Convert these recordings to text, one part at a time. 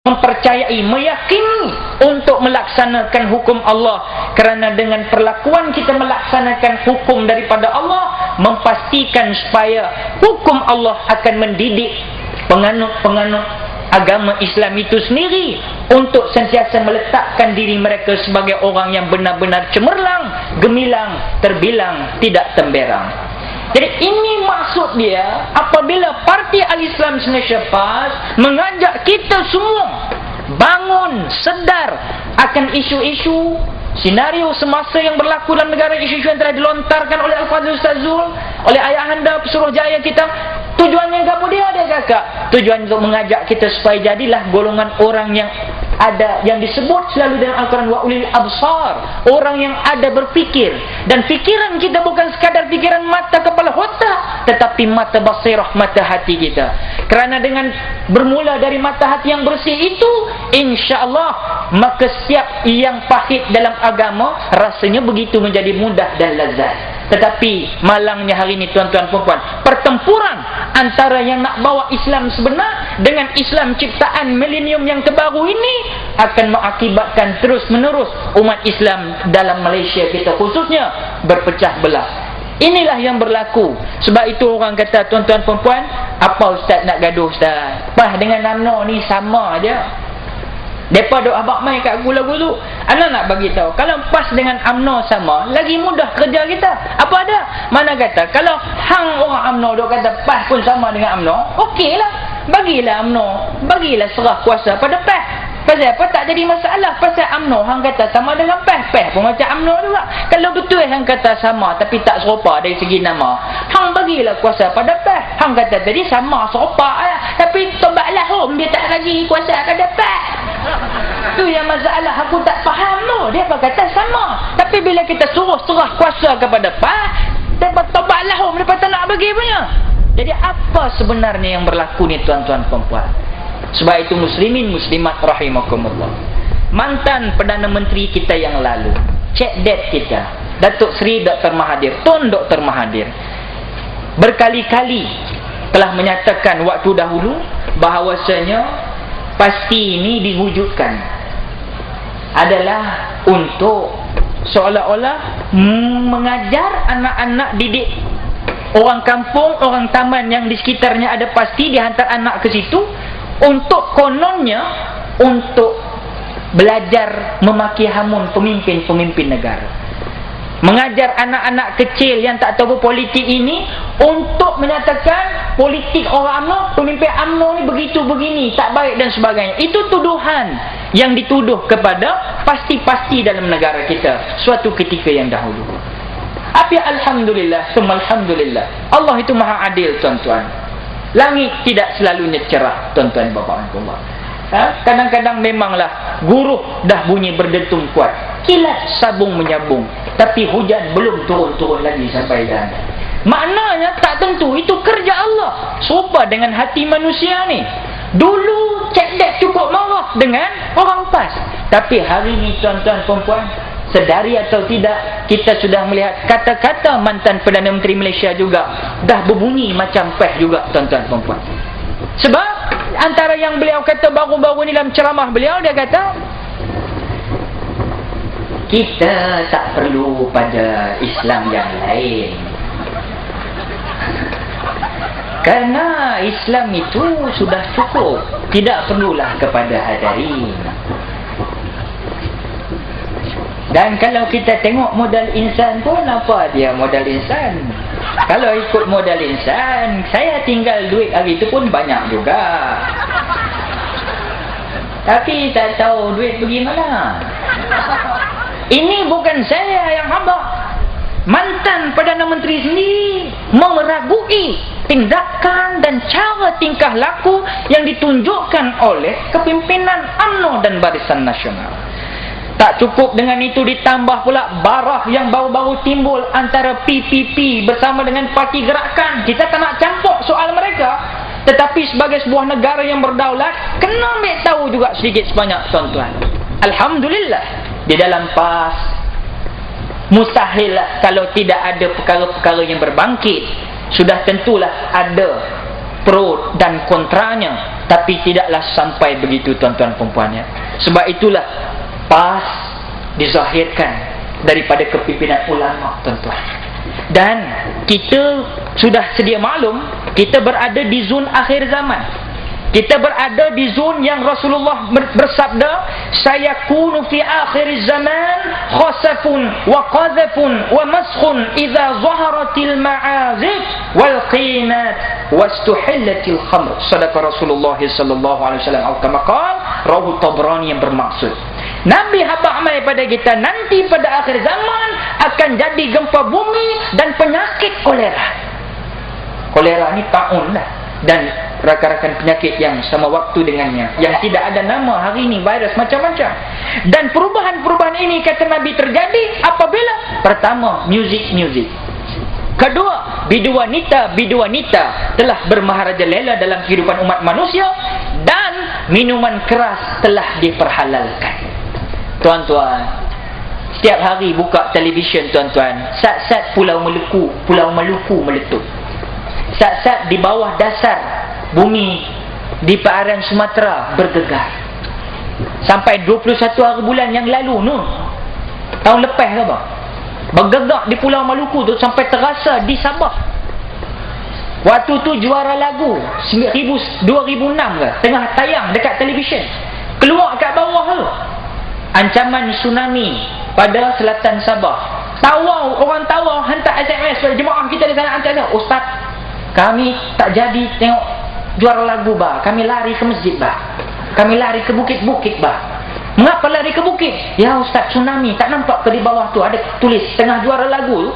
mempercayai, meyakini untuk melaksanakan hukum Allah, kerana dengan perlakuan kita melaksanakan hukum daripada Allah, memastikan supaya hukum Allah akan mendidik penganut-penganut agama Islam itu sendiri untuk sentiasa meletakkan diri mereka sebagai orang yang benar-benar cemerlang, gemilang, terbilang, tidak temberang. Jadi ini maksud dia apabila Parti Al-Islam Malaysia PAS mengajak kita semua bangun, sedar akan isu-isu senario semasa yang berlaku dalam negara, isu-isu yang telah dilontarkan oleh Al-Fadhil Ustaz Zul, oleh ayahanda Pesuruhjaya kita. Tujuannya apa dia kakak? Tujuan untuk mengajak kita supaya jadilah golongan orang yang ada, yang disebut selalu dalam Al-Quran wa ulil absar, orang yang ada berfikir, dan fikiran kita bukan sekadar fikiran mata kepala otak, tetapi mata basirah, mata hati kita. Kerana dengan bermula dari mata hati yang bersih itu, insya-Allah maka setiap yang pahit dalam agama rasanya begitu menjadi mudah dan lazat. Tetapi malangnya hari ini tuan-tuan dan puan, pertempuran antara yang nak bawa Islam sebenar dengan Islam ciptaan milenium yang terbaru ini akan mengakibatkan terus menerus umat Islam dalam Malaysia kita khususnya berpecah belah. Inilah yang berlaku. Sebab itu orang kata, tuan-tuan dan puan, apa ustaz nak gaduh ustaz? Pah dengan UMNO ni sama aja. Depa duk abak mai kat gula-gulu. Ana nak bagi tahu, kalau PAS dengan UMNO sama, lagi mudah kerja kita. Apa ada? Mana kata kalau hang orang UMNO duk kata PAS pun sama dengan UMNO, okeylah. Bagilah UMNO, bagilah serah kuasa pada PAS. Pasal apa tak jadi masalah? Pasal UMNO hang kata sama dengan PAS, PAS pun macam UMNO juga. Kalau betul hang kata sama tapi tak serupa dari segi nama, hang bagilah kuasa pada PAS. Hang kata tadi sama serupa tapi tobatlah home dia tak lagi kuasa pada PAS. Tu yang masalah aku tak faham tu. Dia apa kata sama, tapi bila kita suruh serah kuasa kepada PAS, depa tobatlah home, depa tak nak bagi punya. Jadi apa sebenarnya yang berlaku ni tuan-tuan dan puan? Sebab itu muslimin muslimat rahimakumullah, mantan Perdana Menteri kita yang lalu, Cik Dad kita, Datuk Seri Dr. Mahathir, Tun Dr. Mahathir, berkali-kali telah menyatakan waktu dahulu bahawasanya pasti ini diwujudkan adalah untuk seolah-olah mengajar anak-anak didik orang kampung, orang taman yang di sekitarnya ada pasti dihantar anak ke situ untuk kononnya untuk belajar memaki hamun pemimpin-pemimpin negara. Mengajar anak-anak kecil yang tak tahu politik ini untuk menyatakan politik orang UMNO, pemimpin UMNO ni begitu begini, tak baik dan sebagainya. Itu tuduhan yang dituduh kepada pasti-pasti dalam negara kita suatu ketika yang dahulu. Tapi alhamdulillah, summa alhamdulillah, Allah itu maha adil tuan-tuan. Langit tidak selalunya cerah tuan-tuan bapa Allah. Kadang-kadang memanglah guruh dah bunyi berdentum kuat, kilat sabung menyabung, tapi hujan belum turun-turun lagi sampai dah. Maknanya tak tentu, itu kerja Allah. Serupa dengan hati manusia ni. Dulu Cik Dad cukup marah dengan orang PAS, tapi hari ni tuan-tuan perempuan, sedari atau tidak, kita sudah melihat kata-kata mantan Perdana Menteri Malaysia juga dah berbunyi macam PAS juga tuan-tuan perempuan. Sebab antara yang beliau kata baru-baru ni dalam ceramah beliau, dia kata kita tak perlu pada Islam yang lain, kerana Islam itu sudah cukup, tidak perlulah kepada hadarin. Dan kalau kita tengok modal insan pun, apa dia modal insan? Kalau ikut modal insan, saya tinggal duit hari itu pun banyak juga, tapi tak tahu duit pergi mana. Ini bukan saya yang habaq, mantan Perdana Menteri sendiri meragui tindakan dan cara tingkah laku yang ditunjukkan oleh kepimpinan UMNO dan Barisan Nasional. Tak cukup dengan itu, ditambah pula barah yang baru-baru timbul antara PPP bersama dengan Parti Gerakan. Kita tak nak campur soal mereka, tetapi sebagai sebuah negara yang berdaulat, kena ambil tahu juga sedikit sebanyak tuan-tuan. Alhamdulillah, di dalam PAS mustahil kalau tidak ada perkara-perkara yang berbangkit. Sudah tentulah ada pro dan kontranya, Tapi tidaklah sampai begitu tuan-tuan perempuannya. Sebab itulah PAS dizahirkan daripada kepimpinan ulama tuan-tuan. Dan kita sudah sedia maklum, kita berada di zon akhir zaman. Kita berada di zon yang Rasulullah bersabda, sayakunu fi akhir zaman khasafun wa qadhafun wa maskhun idza zaharatil ma'azif wal qinat wastuhillatil khamr. Sadaqa Rasulullah sallallahu alaihi wasallam atau kama qala rawahu Tabrani, yang bermaksud Nabi habaq mai pada kita, nanti pada akhir zaman akan jadi gempa bumi dan penyakit kolera. Kolera ni taun dah, dan rakan-rakan penyakit yang sama waktu dengannya, yang tidak ada nama hari ini, virus macam-macam. Dan perubahan-perubahan ini kata Nabi terjadi apabila pertama muzik, kedua bidu-wanita telah bermaharajalela dalam kehidupan umat manusia, dan minuman keras telah diperhalalkan. Tuan-tuan, setiap hari buka televisyen tuan-tuan, sat-sat Pulau Maluku meletup, sat-sat di bawah dasar bumi di perairan Sumatera bergegar. Sampai 21 hari bulan yang lalu tahun lepas ke apa, bergegar di Pulau Maluku tu sampai terasa di Sabah. Waktu tu juara lagu 2006 ke, tengah tayang dekat televisyen, keluar kat bawah tu, ancaman tsunami pada selatan Sabah. Orang Tawau hantar SMS pada jemaah kita di sana, hantar, ustaz, kami tak jadi tengok juara lagu bah, kami lari ke masjid bah, kami lari ke bukit-bukit bah. Mengapa lari ke bukit? Ya ustaz, tsunami, tak nampak ke di bawah tu ada tulis tengah juara lagu tu,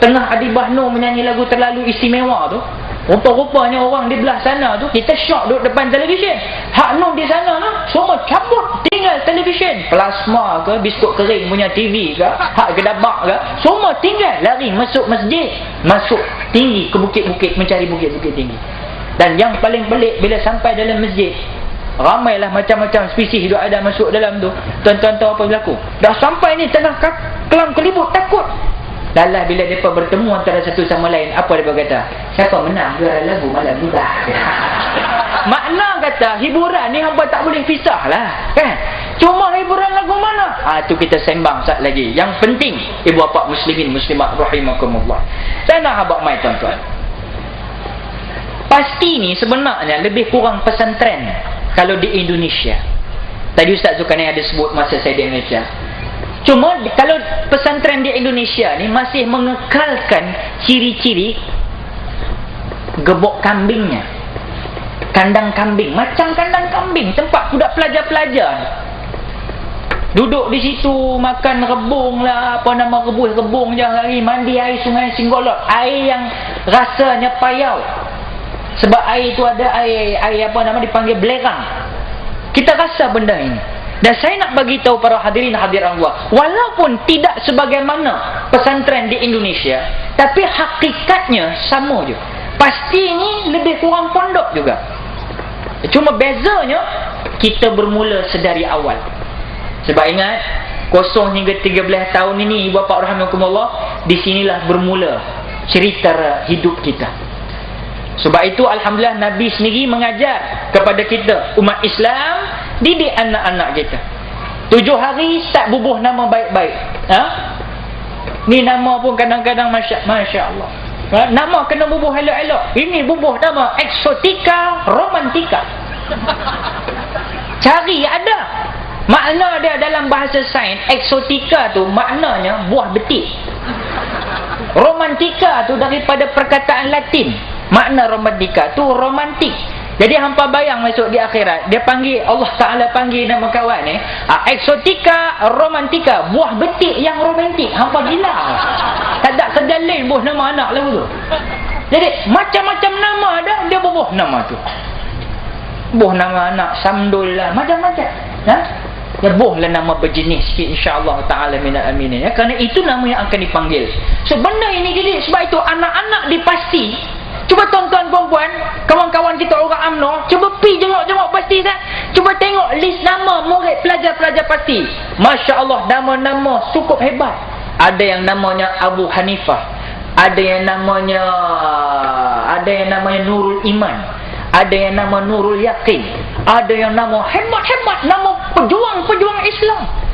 tengah Adibah Nur menyanyi lagu Terlalu Istimewa tu. Rupa-rupanya orang di belah sana tu, kita syok duduk depan televisyen. Hak Nur di sana tu semua cabut, tinggal televisyen, plasma ke, biskut kering punya TV ke, hak gedabak ke, semua tinggal, lari masuk masjid, masuk tinggi ke bukit-bukit, mencari bukit-bukit tinggi. Dan yang paling pelik, bila sampai dalam masjid, ramailah macam-macam spesies hidup ada masuk dalam tu. Tuan-tuan tahu apa berlaku? Dah sampai ni tengah kelam kelibut, takut. Dalah bila mereka bertemu antara satu sama lain, apa mereka kata? Siapa menang juara lagu malam ni dah? Makna kata, hiburan ni hampa tak boleh pisah lah, kan? Cuma hiburan lagu mana? Tu kita sembang sat lagi. Yang penting, ibu bapa muslimin muslimat rahimakumullah, saya nak habaq mai tuan-tuan, pasti ni sebenarnya lebih kurang pesantren kalau di Indonesia. Tadi Ustaz Zulkarnain ada sebut masa saya di Indonesia. Cuma kalau pesantren di Indonesia ni masih mengekalkan ciri-ciri gebok kambingnya, kandang kambing, macam kandang kambing, tempat budak pelajar-pelajar duduk di situ makan rebung lah, apa nama rebung jangan lagi, mandi air sungai Singgolot, air yang rasanya payau. Sebab air itu ada air apa nama dipanggil belerang. Kita rasa benda ini. Dan saya nak bagi tahu para hadirin hadirat Allah, walaupun tidak sebagaimana pesantren di Indonesia, tapi hakikatnya sama je. Pasti ini lebih kurang pondok juga. Cuma bezanya kita bermula sedari awal. Sebab ingat, 0 hingga 13 tahun ini ibu bapa rahimakumullah, di sinilah bermula cerita hidup kita. Sebab itu alhamdulillah Nabi sendiri mengajar kepada kita umat Islam, didik anak-anak kita. 7 hari start bubuh nama baik-baik. Ni nama pun kadang-kadang Masya Allah. Nama kena bubuh elok-elok. Ini bubuh nama eksotika romantika. Cari ada. Makna dia dalam bahasa sains, eksotika tu maknanya buah betik. Romantika tu daripada perkataan Latin. Makna romantika tu romantik. Jadi hampa bayang masuk di akhirat, dia panggil, Allah Ta'ala panggil nama kawan ni, eksotika romantika, buah betik yang romantik. Hampa gila. Tak ada kerja lain buah nama anak lah tu. Jadi macam-macam nama ada, dia bubuh nama tu. Buah nama anak Samdul lah, macam-macam. Ya buhlah nama berjenis sikit, insya-Allah taala minal aminin. Ya, kerana itu nama yang akan dipanggil. So benda ini jadi sebab itu anak-anak dipasti. Cuba tuan-tuan puan-puan, kawan-kawan kita orang UMNO, cuba pi jengok-jengok pasti tak? Cuba tengok list nama murid pelajar-pelajar pasti. Masya-Allah, nama-nama cukup hebat. Ada yang namanya Abu Hanifah, ada yang namanya Nurul Iman, ada yang nama Nurul Yaqin, ada yang nama hebat-hebat, nama pejuang-pejuang Islam.